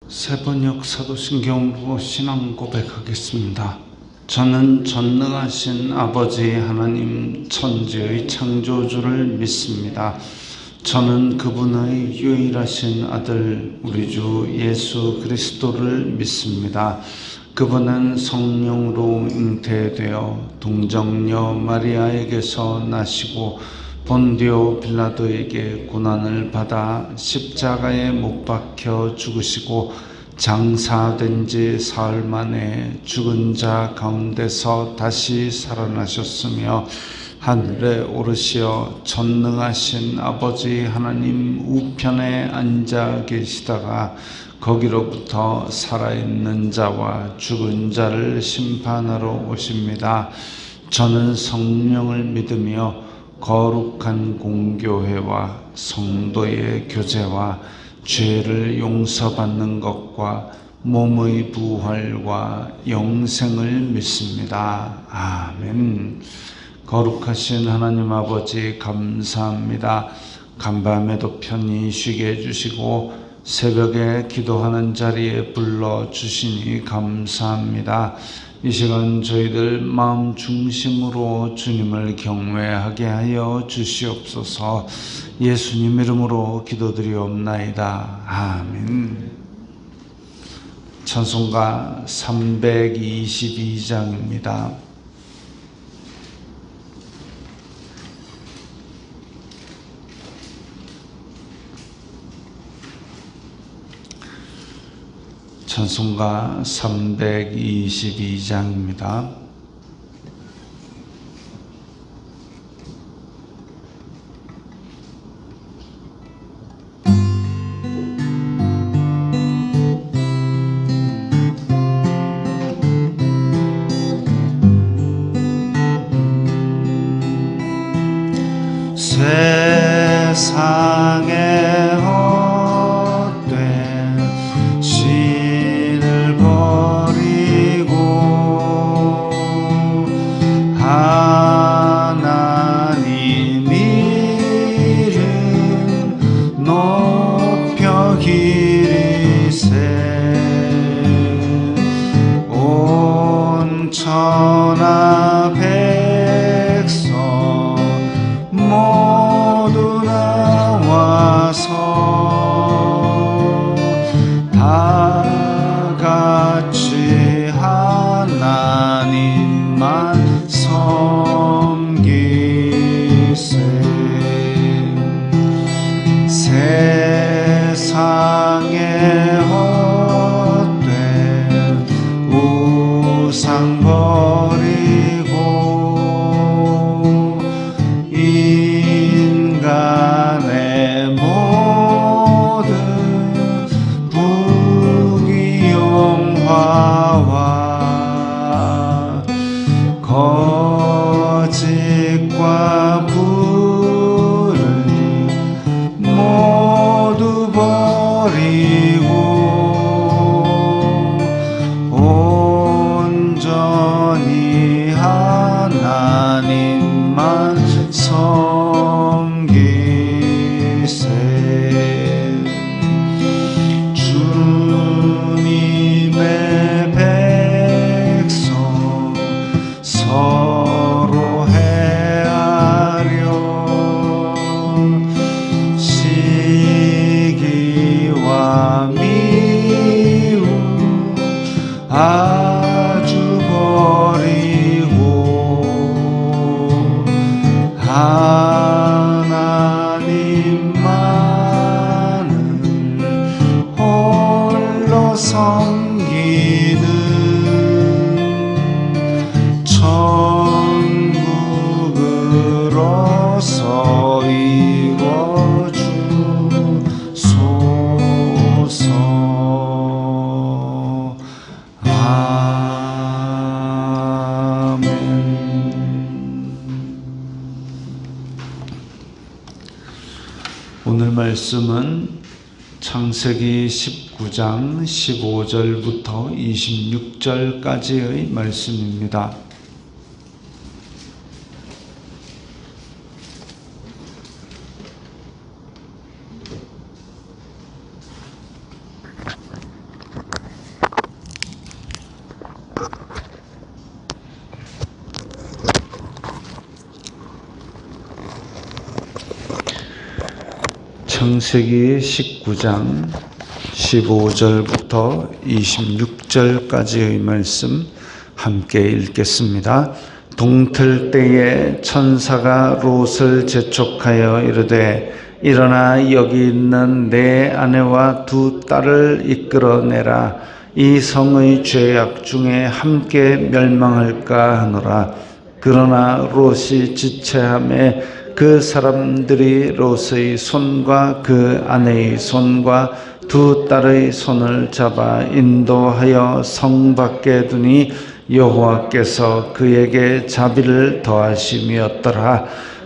세번역 사도신경으로 신앙 고백하겠습니다. 저는 전능하신 아버지 하나님 천지의 창조주를 믿습니다. 저는 그분의 유일하신 아들 우리 주 예수 그리스도를 믿습니다. 그분은 성령으로 잉태되어 동정녀 마리아에게서 나시고 본디오 빌라도에게 고난을 받아 십자가에 못 박혀 죽으시고 장사된 지 사흘 만에 죽은 자 가운데서 다시 살아나셨으며 하늘에 오르시어 전능하신 아버지 하나님 우편에 앉아 계시다가 거기로부터 살아있는 자와 죽은 자를 심판하러 오십니다. 저는 성령을 믿으며 거룩한 공교회와 성도의 교제와 죄를 용서받는 것과 몸의 부활과 영생을 믿습니다. 아멘. 거룩하신 하나님 아버지 감사합니다. 간밤에도 편히 쉬게 해주시고 새벽에 기도하는 자리에 불러주시니 감사합니다. 이 시간 저희들 마음 중심으로 주님을 경외하게 하여 주시옵소서. 예수님 이름으로 기도드리옵나이다. 아멘. 찬송가 322장입니다. 찬송가 322장입니다. 세상에 천하 백성 모두 나와서 다 같이 하나님만 섬기세. 세상에 헛된 우상 버리고 인간의 모든 부귀영화와 거짓과 불을 모두 버리고 온전히 하나님만 섬기세. 주님의 백성 서로 헤아려 시기와 미움 아주 버리고 하나님만을 홀로 섬기는 천국으로서 이뤄주소서. 아멘. 오늘 말씀은 창세기 19장 15절부터 26절까지의 말씀입니다. 창세기 19장 15절부터 26절까지의 말씀 함께 읽겠습니다. 동틀 때에 천사가 롯을 재촉하여 이르되 일어나 여기 있는 내 아내와 두 딸을 이끌어내라. 이 성의 죄악 중에 함께 멸망할까 하노라. 그러나 롯이 지체하매 그 사람들이 롯의 손과 그 아내의 손과 두 딸의 손을 잡아 인도하여 성 밖에 두니 여호와께서 그에게 자비를 더하심이었더라.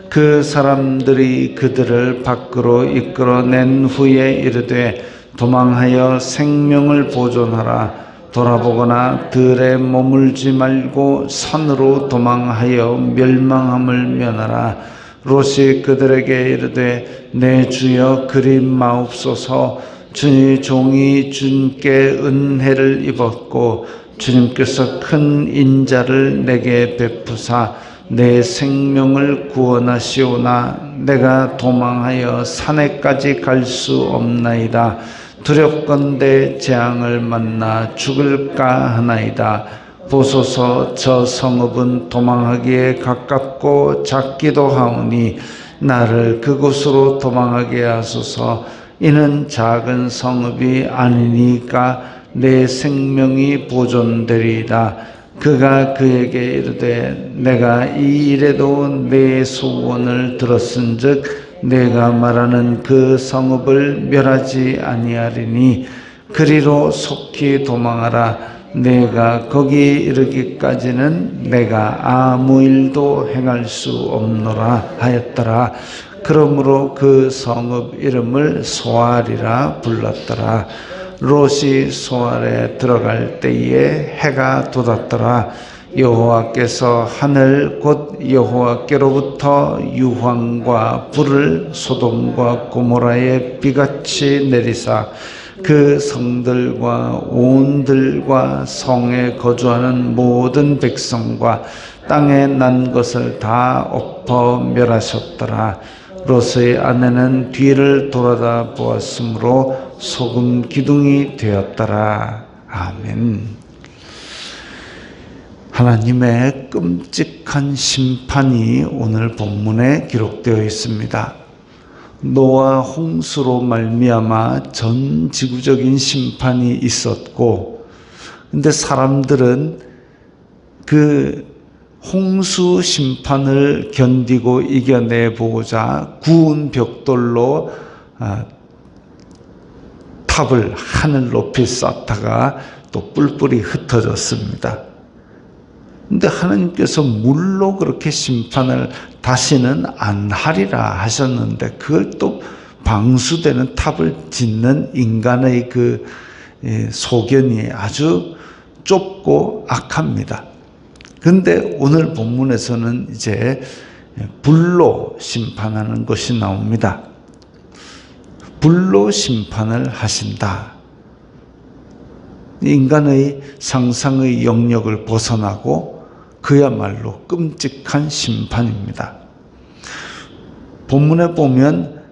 그 사람들이 그들을 밖으로 이끌어낸 후에 이르되 도망하여 생명을 보존하라. 돌아보거나 들에 머물지 말고 산으로 도망하여 멸망함을 면하라. 롯이 그들에게 이르되 내 주여 그리 마옵소서. 주의 종이 주님께 은혜를 입었고 주님께서 큰 인자를 내게 베푸사 내 생명을 구원하시오나 내가 도망하여 산에까지 갈 수 없나이다. 두렵건대 재앙을 만나 죽을까 하나이다. 보소서, 저 성읍은 도망하기에 가깝고 작기도 하오니 나를 그곳으로 도망하게 하소서. 이는 작은 성읍이 아니니까 내 생명이 보존되리이다. 그가 그에게 이르되 내가 이 일에도 내 소원을 들었은즉 내가 말하는 그 성읍을 멸하지 아니하리니 그리로 속히 도망하라. 내가 거기 이르기까지는 내가 아무 일도 행할 수 없노라 하였더라. 그러므로 그 성읍 이름을 소알이라 불렀더라. 롯이 소알에 들어갈 때에 해가 돋았더라. 여호와께서 하늘 곧 여호와께로부터 유황과 불을 소돔과 고모라에 비같이 내리사 그 성들과 온들과 성에 거주하는 모든 백성과 땅에 난 것을 다 엎어 멸하셨더라. 롯의 아내는 뒤를 돌아다 보았으므로 소금 기둥이 되었더라. 아멘. 하나님의 끔찍한 심판이 오늘 본문에 기록되어 있습니다. 노아 홍수로 말미암아 전 지구적인 심판이 있었고, 근데 사람들은 그 홍수 심판을 견디고 이겨내보고자 구운 벽돌로 탑을 하늘 높이 쌓다가 또 뿔뿔이 흩어졌습니다. 근데 하나님께서 물로 그렇게 심판을 다시는 안 하리라 하셨는데 그걸 또 방수되는 탑을 짓는 인간의 그 소견이 아주 좁고 악합니다. 근데 오늘 본문에서는 이제 불로 심판하는 것이 나옵니다. 불로 심판을 하신다. 인간의 상상의 영역을 벗어나고 그야말로 끔찍한 심판입니다. 본문에 보면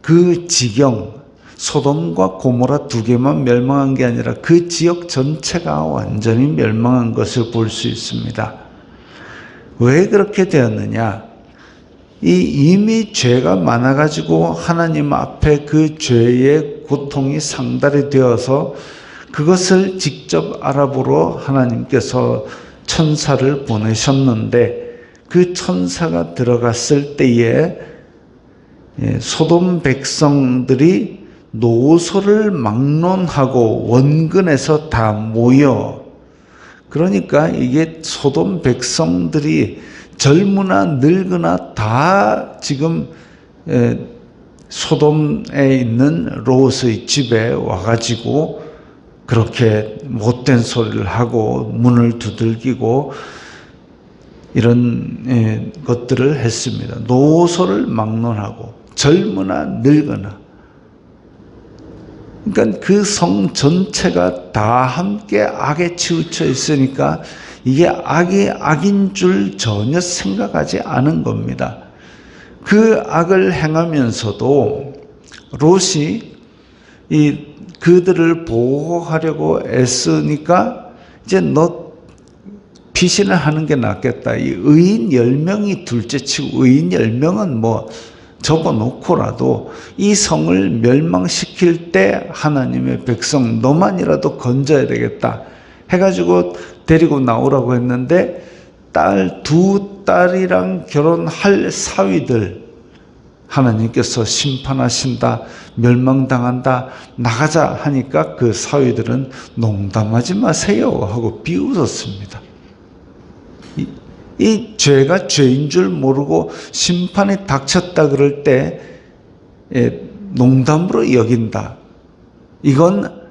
그 지경, 소돔과 고모라 두 개만 멸망한 게 아니라 그 지역 전체가 완전히 멸망한 것을 볼 수 있습니다. 왜 그렇게 되었느냐? 이미 죄가 많아가지고 하나님 앞에 그 죄의 고통이 상달이 되어서 그것을 직접 알아보러 하나님께서 천사를 보내셨는데 그 천사가 들어갔을 때에 소돔 백성들이 노소를 막론하고 원근에서 다 모여, 그러니까 이게 소돔 백성들이 젊으나 늙으나 다 지금 소돔에 있는 롯의 집에 와가지고 그렇게 못된 소리를 하고 문을 두들기고 이런 것들을 했습니다. 노소를 막론하고 젊으나 늙으나, 그러니까 그 성 전체가 다 함께 악에 치우쳐 있으니까 이게 악이 악인 줄 전혀 생각하지 않은 겁니다. 그 악을 행하면서도 롯이 그들을 보호하려고 애쓰니까 이제 너 피신을 하는 게 낫겠다. 이 의인 10명이 둘째치고 의인 10명은 뭐 접어놓고라도 이 성을 멸망시킬 때 하나님의 백성 너만이라도 건져야 되겠다 해가지고 데리고 나오라고 했는데 두 딸이랑 결혼할 사위들 하나님께서 심판하신다, 멸망당한다, 나가자 하니까 그 사위들은 농담하지 마세요 하고 비웃었습니다. 이 죄가 죄인 줄 모르고 심판이 닥쳤다 그럴 때 농담으로 여긴다. 이건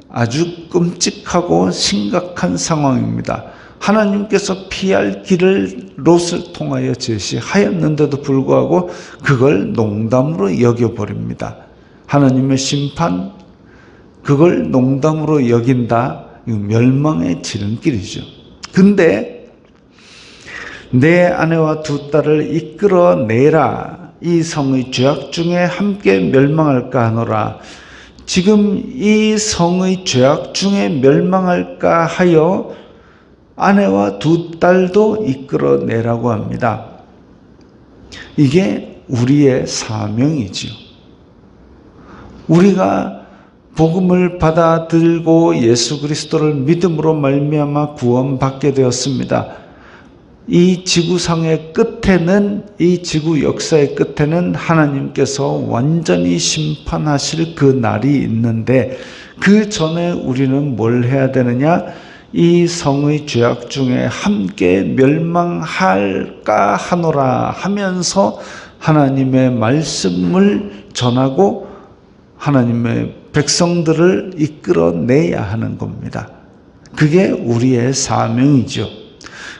아주 끔찍하고 심각한 상황입니다. 하나님께서 피할 길을 롯을 통하여 제시하였는데도 불구하고 그걸 농담으로 여겨버립니다. 하나님의 심판, 그걸 농담으로 여긴다. 이거 멸망의 지름길이죠. 근데 내 아내와 두 딸을 이끌어내라. 이 성의 죄악 중에 함께 멸망할까 하노라. 지금 이 성의 죄악 중에 멸망할까 하여 아내와 두 딸도 이끌어내라고 합니다. 이게 우리의 사명이지요. 우리가 복음을 받아들고 예수 그리스도를 믿음으로 말미암아 구원받게 되었습니다. 이 지구상의 끝에는, 이 지구 역사의 끝에는 하나님께서 완전히 심판하실 그 날이 있는데 그 전에 우리는 뭘 해야 되느냐? 이 성의 죄악 중에 함께 멸망할까 하노라 하면서 하나님의 말씀을 전하고 하나님의 백성들을 이끌어내야 하는 겁니다. 그게 우리의 사명이죠.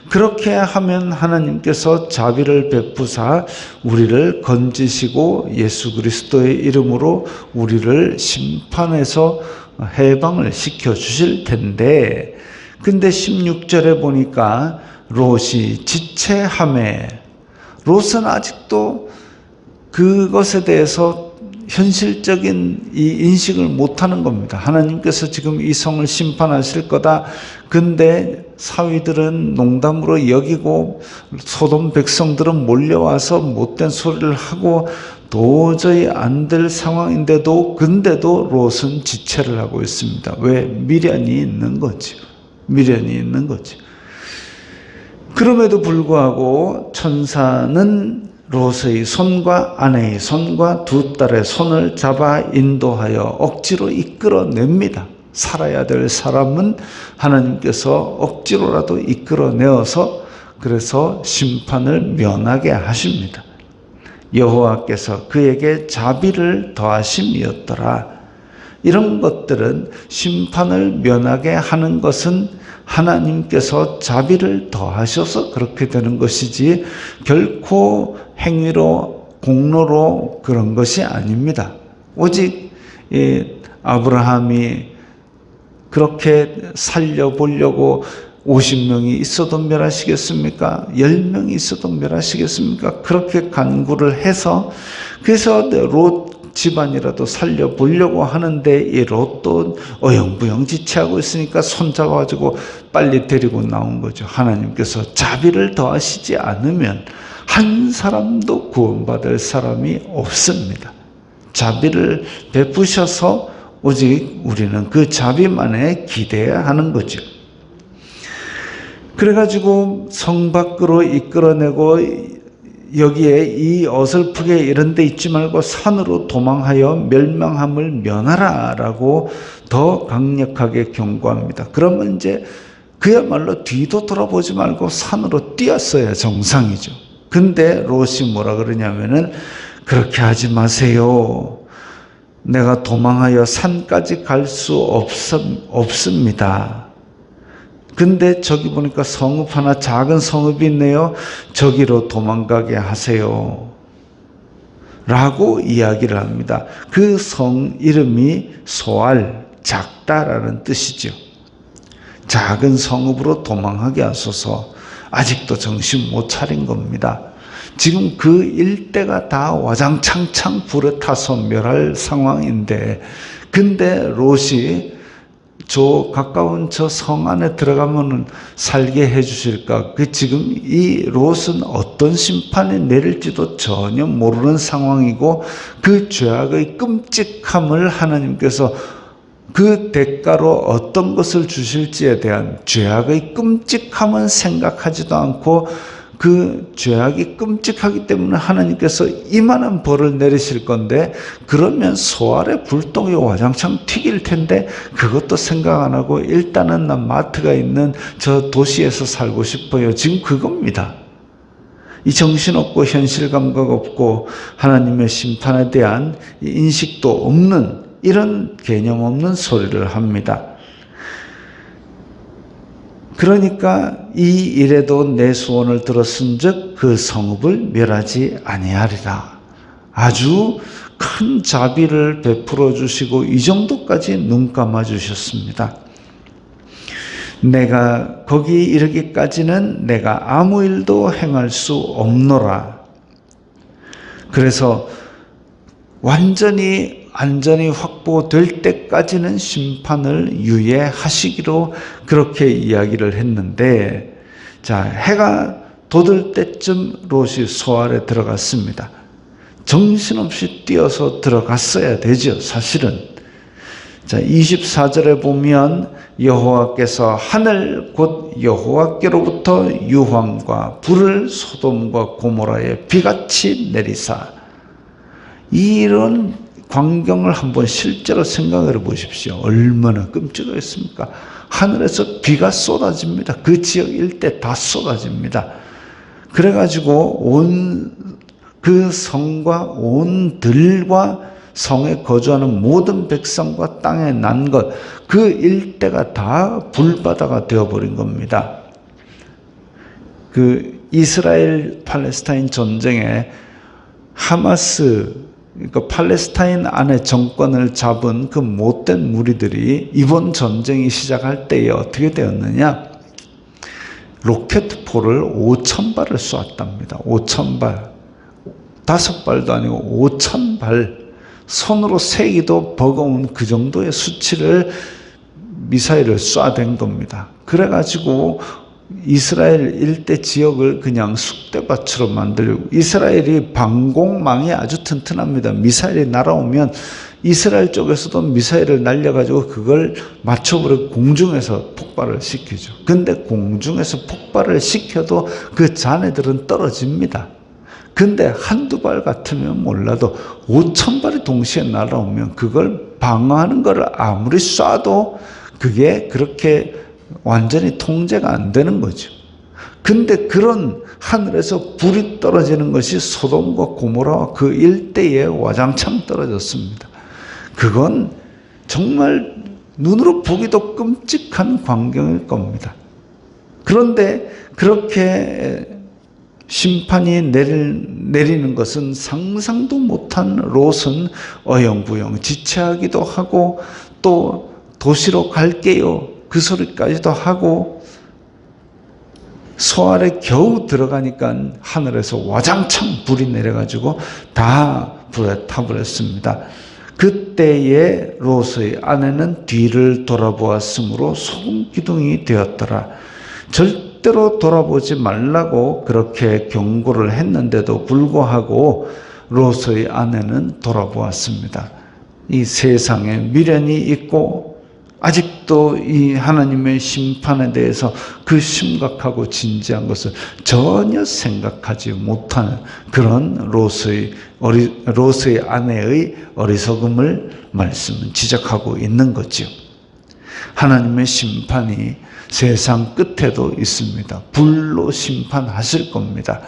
그렇게 하면 하나님께서 자비를 베푸사 우리를 건지시고 예수 그리스도의 이름으로 우리를 심판에서 해방을 시켜주실 텐데, 근데 16절에 보니까 롯이 지체하매, 롯은 아직도 그것에 대해서 현실적인 이 인식을 못하는 겁니다. 하나님께서 지금 이 성을 심판하실 거다. 근데 사위들은 농담으로 여기고 소돔 백성들은 몰려와서 못된 소리를 하고 도저히 안 될 상황인데도, 근데도 롯은 지체를 하고 있습니다. 왜? 미련이 있는 거죠. 미련이 있는 거죠. 그럼에도 불구하고 천사는 롯의 손과 아내의 손과 두 딸의 손을 잡아 인도하여 억지로 이끌어냅니다. 살아야 될 사람은 하나님께서 억지로라도 이끌어내어서 그래서 심판을 면하게 하십니다. 여호와께서 그에게 자비를 더하심이었더라. 이런 것들은 심판을 면하게 하는 것은 하나님께서 자비를 더하셔서 그렇게 되는 것이지 결코 행위로 공로로 그런 것이 아닙니다. 오직 아브라함이 그렇게 살려보려고 50명이 있어도 멸하시겠습니까? 10명이 있어도 멸하시겠습니까? 그렇게 간구를 해서 그래서 롯 집안이라도 살려보려고 하는데 이 롯도 어영부영 지체하고 있으니까 손잡아가지고 빨리 데리고 나온 거죠. 하나님께서 자비를 더하시지 않으면 한 사람도 구원받을 사람이 없습니다. 자비를 베푸셔서 오직 우리는 그 자비만에 기대해야 하는 거죠. 그래가지고 성 밖으로 이끌어내고 여기에 이 어설프게 이런 데 있지 말고 산으로 도망하여 멸망함을 면하라 라고 더 강력하게 경고합니다. 그러면 이제 그야말로 뒤도 돌아보지 말고 산으로 뛰었어야 정상이죠. 근데 롯이 뭐라 그러냐면은 그렇게 하지 마세요. 내가 도망하여 산까지 갈 수 없습니다. 근데 저기 보니까 성읍 하나, 작은 성읍이 있네요. 저기로 도망가게 하세요. 라고 이야기를 합니다. 그 성 이름이 소알, 작다라는 뜻이죠. 작은 성읍으로 도망하게 하소서. 아직도 정신 못 차린 겁니다. 지금 그 일대가 다 와장창창 불에 타서 멸할 상황인데, 근데 롯이 저 가까운 저 성 안에 들어가면 살게 해주실까? 지금 이 롯은 어떤 심판이 내릴지도 전혀 모르는 상황이고, 그 죄악의 끔찍함을 하나님께서 그 대가로 어떤 것을 주실지에 대한 죄악의 끔찍함은 생각하지도 않고, 그 죄악이 끔찍하기 때문에 하나님께서 이만한 벌을 내리실 건데, 그러면 소 아래 불똥이 와장창 튀길 텐데 그것도 생각 안 하고 일단은 난 마트가 있는 저 도시에서 살고 싶어요. 지금 그겁니다. 이 정신없고 현실 감각 없고 하나님의 심판에 대한 인식도 없는, 이런 개념 없는 소리를 합니다. 그러니까 이 일에도 내 소원을 들었은즉 그 성읍을 멸하지 아니하리라. 아주 큰 자비를 베풀어 주시고 이 정도까지 눈 감아 주셨습니다. 내가 거기 이르기까지는 내가 아무 일도 행할 수 없노라. 그래서 완전히 안전이 확보될 때까지는 심판을 유예하시기로 그렇게 이야기를 했는데, 자, 해가 돋을 때쯤 롯이 소 아래 들어갔습니다. 정신없이 뛰어서 들어갔어야 되죠, 사실은. 자, 24절에 보면 여호와께서 하늘 곧 여호와께로부터 유황과 불을 소돔과 고모라에 비같이 내리사. 이런 광경을 한번 실제로 생각해 보십시오. 얼마나 끔찍했습니까? 하늘에서 비가 쏟아집니다. 그 지역 일대 다 쏟아집니다. 그래가지고 온 그 성과 온 들과 성에 거주하는 모든 백성과 땅에 난 것, 그 일대가 다 불바다가 되어버린 겁니다. 그 이스라엘 팔레스타인 전쟁에 하마스, 그러니까 팔레스타인 안에 정권을 잡은 그 못된 무리들이 이번 전쟁이 시작할 때에 어떻게 되었느냐? 로켓포를 5,000발을 쏘았답니다. 5,000발. 5발도 아니고 5,000발. 손으로 세기도 버거운 그 정도의 수치를 미사일을 쏴댄 겁니다. 그래가지고 이스라엘 일대 지역을 그냥 쑥대밭으로 만들고, 이스라엘이 방공망이 아주 튼튼합니다. 미사일이 날아오면 이스라엘 쪽에서도 미사일을 날려가지고 그걸 맞춰버리고 공중에서 폭발을 시키죠. 근데 공중에서 폭발을 시켜도 그 자네들은 떨어집니다. 근데 한두 발 같으면 몰라도 5,000발이 동시에 날아오면 그걸 방어하는 걸 아무리 쏴도 그게 그렇게 완전히 통제가 안 되는 거죠. 근데 그런 하늘에서 불이 떨어지는 것이 소돔과 고모라와 그 일대에 와장창 떨어졌습니다. 그건 정말 눈으로 보기도 끔찍한 광경일 겁니다. 그런데 그렇게 심판이 내리는 것은 상상도 못한 롯은 어영부영 지체하기도 하고, 또 도시로 갈게요 그 소리까지도 하고, 소 아래 겨우 들어가니까 하늘에서 와장창 불이 내려가지고 다 불에 타버렸습니다. 그때에 롯의 아내는 뒤를 돌아보았으므로 소금 기둥이 되었더라. 절대로 돌아보지 말라고 그렇게 경고를 했는데도 불구하고 롯의 아내는 돌아보았습니다. 이 세상에 미련이 있고 아직도 이 하나님의 심판에 대해서 그 심각하고 진지한 것을 전혀 생각하지 못하는 그런 롯의 아내의 어리석음을 말씀은 지적하고 있는 거죠. 하나님의 심판이 세상 끝에도 있습니다. 불로 심판하실 겁니다.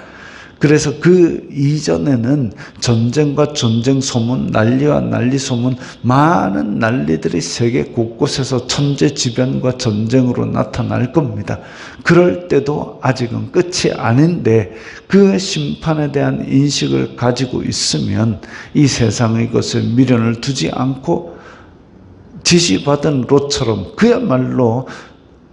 그래서 그 이전에는 전쟁과 전쟁 소문, 난리와 난리 소문, 많은 난리들이 세계 곳곳에서 천재지변과 전쟁으로 나타날 겁니다. 그럴 때도 아직은 끝이 아닌데 그 심판에 대한 인식을 가지고 있으면 이 세상의 것에 미련을 두지 않고 지시받은 롯처럼 그야말로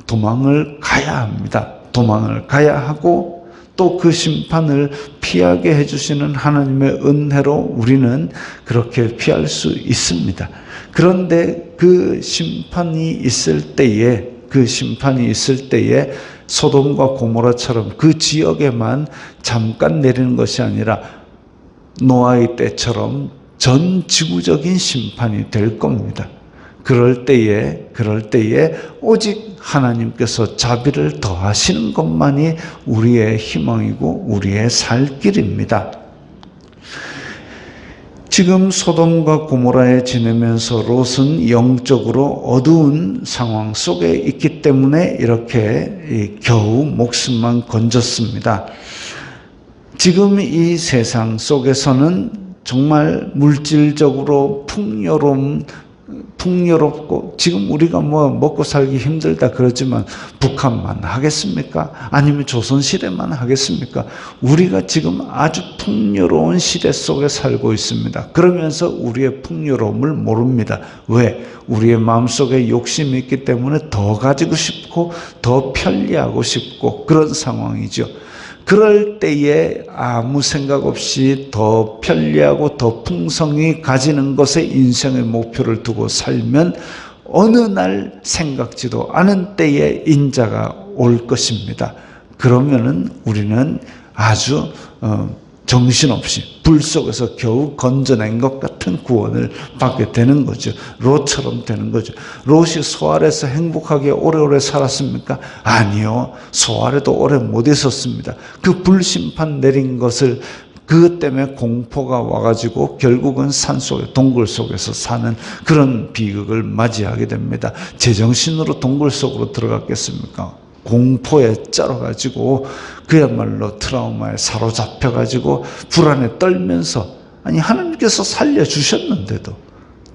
도망을 가야 합니다. 도망을 가야 하고, 또 그 심판을 피하게 해주시는 하나님의 은혜로 우리는 그렇게 피할 수 있습니다. 그런데 그 심판이 있을 때에 소돔과 고모라처럼 그 지역에만 잠깐 내리는 것이 아니라 노아의 때처럼 전 지구적인 심판이 될 겁니다. 그럴 때에 오직 하나님께서 자비를 더하시는 것만이 우리의 희망이고 우리의 살 길입니다. 지금 소돔과 고모라에 지내면서 롯은 영적으로 어두운 상황 속에 있기 때문에 이렇게 겨우 목숨만 건졌습니다. 지금 이 세상 속에서는 정말 물질적으로 풍요롭고 지금 우리가 먹고 살기 힘들다 그러지만 북한만 하겠습니까? 아니면 조선시대만 하겠습니까? 우리가 지금 아주 풍요로운 시대 속에 살고 있습니다. 그러면서 우리의 풍요로움을 모릅니다. 왜? 우리의 마음속에 욕심이 있기 때문에 더 가지고 싶고 더 편리하고 싶고 그런 상황이죠. 그럴 때에 아무 생각 없이 더 편리하고 더 풍성히 가지는 것에 인생의 목표를 두고 살면 어느 날 생각지도 않은 때에 인자가 올 것입니다. 그러면은 우리는 아주 정신없이 불 속에서 겨우 건져낸 것 같은 구원을 받게 되는 거죠. 롯처럼 되는 거죠. 롯이 소알에서 행복하게 오래오래 살았습니까? 아니요. 소알에도 오래 못 있었습니다. 그 불심판 내린 것을 그것 때문에 공포가 와가지고 결국은 산속에 동굴 속에서 사는 그런 비극을 맞이하게 됩니다. 제정신으로 동굴 속으로 들어갔겠습니까? 공포에 쩔어가지고 그야말로 트라우마에 사로잡혀가지고 불안에 떨면서 아니 하나님께서 살려주셨는데도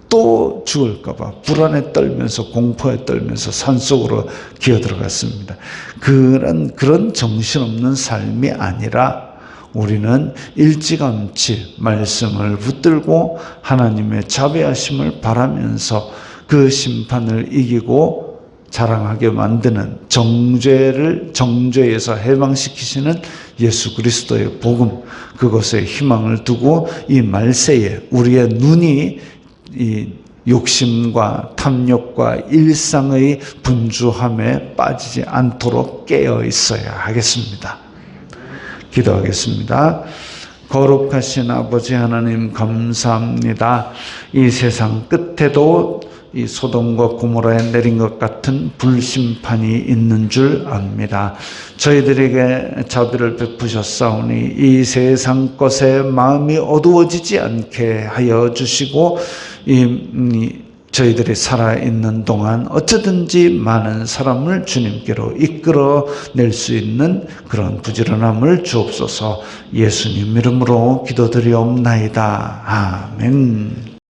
또 죽을까봐 불안에 떨면서 공포에 떨면서 산속으로 기어들어갔습니다. 그런 정신없는 삶이 아니라 우리는 일찌감치 말씀을 붙들고 하나님의 자비하심을 바라면서 그 심판을 이기고 자랑하게 만드는 정죄에서 해방시키시는 예수 그리스도의 복음, 그것에 희망을 두고 이 말세에 우리의 눈이 이 욕심과 탐욕과 일상의 분주함에 빠지지 않도록 깨어 있어야 하겠습니다. 기도하겠습니다. 거룩하신 아버지 하나님 감사합니다. 이 세상 끝에도 이 소돔과 고모라에 내린 것 같은 불심판이 있는 줄 압니다. 저희들에게 자비를 베푸셨사오니 이 세상 것에 마음이 어두워지지 않게 하여 주시고 저희들이 살아있는 동안 어쩌든지 많은 사람을 주님께로 이끌어낼 수 있는 그런 부지런함을 주옵소서. 예수님 이름으로 기도드리옵나이다. 아멘.